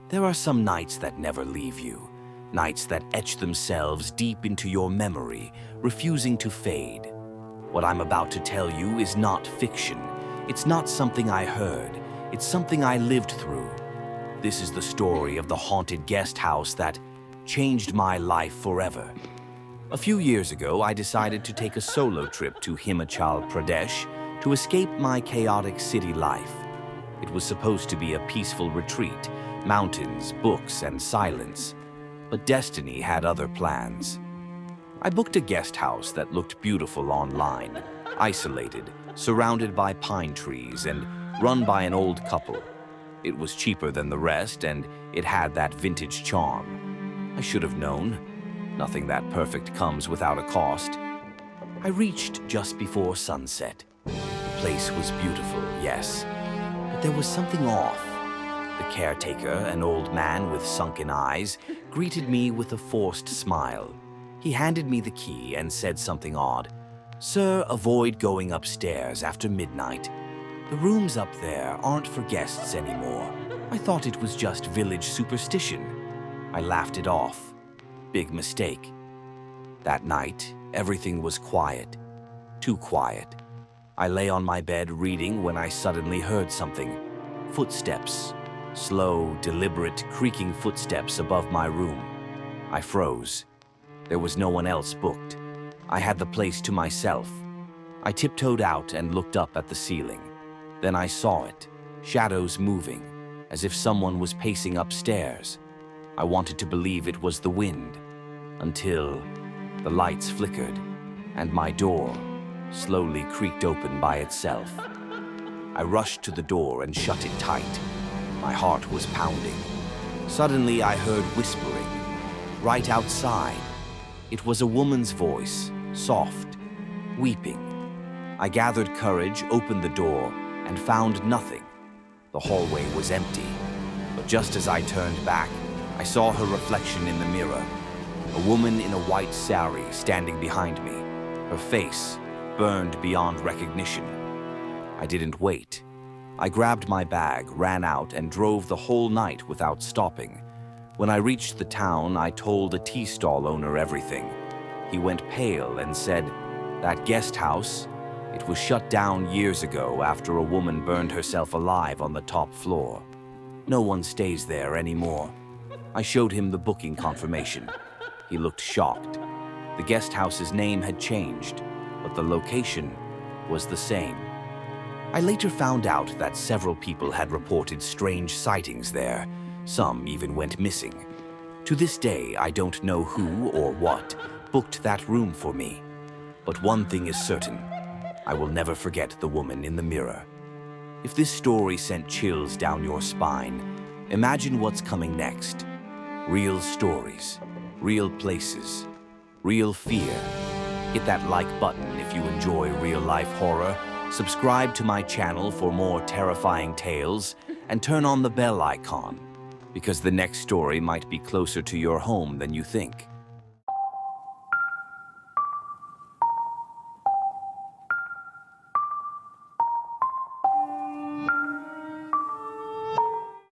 There are some nights that never leave you, nights that etch themselves deep into your memory, refusing to fade. What I'm about to tell you is not fiction. It's not something I heard. It's something I lived through. This is the story of the haunted guest house that changed my life forever. A few years ago, I decided to take a solo trip to Himachal Pradesh to escape my chaotic city life. It was supposed to be a peaceful retreat, mountains, books, and silence. But destiny had other plans. I booked a guest house that looked beautiful online, isolated, surrounded by pine trees, and run by an old couple. It was cheaper than the rest, and it had that vintage charm. I should have known. Nothing that perfect comes without a cost. I reached just before sunset. The place was beautiful, yes, but there was something off. The caretaker, an old man with sunken eyes, greeted me with a forced smile. He handed me the key and said something odd. "Sir, avoid going upstairs after midnight. The rooms up there aren't for guests anymore." I thought it was just village superstition. I laughed it off. Big mistake. That night, everything was quiet. Too quiet. I lay on my bed reading when I suddenly heard something. Footsteps. Slow, deliberate, creaking footsteps above my room. I froze. There was no one else booked. I had the place to myself. I tiptoed out and looked up at the ceiling. Then I saw it, shadows moving, as if someone was pacing upstairs. I wanted to believe it was the wind, until the lights flickered and my door slowly creaked open by itself. I rushed to the door and shut it tight. My heart was pounding. Suddenly I heard whispering, right outside. It was a woman's voice, soft, weeping. I gathered courage, opened the door, and found nothing. The hallway was empty, but just as I turned back, I saw her reflection in the mirror. A woman in a white sari standing behind me, her face burned beyond recognition. I didn't wait. I grabbed my bag, ran out, and drove the whole night without stopping. When I reached the town, I told a tea stall owner everything. He went pale and said, "That guest house, it was shut down years ago after a woman burned herself alive on the top floor. No one stays there anymore." I showed him the booking confirmation. He looked shocked. The guest house's name had changed, but the location was the same. I later found out that several people had reported strange sightings there. Some even went missing. To this day, I don't know who or what booked that room for me. But one thing is certain. I will never forget the woman in the mirror. If this story sent chills down your spine, imagine what's coming next. Real stories, real places, real fear. Hit that like button if you enjoy real-life horror. Subscribe to my channel for more terrifying tales, and turn on the bell icon, because the next story might be closer to your home than you think.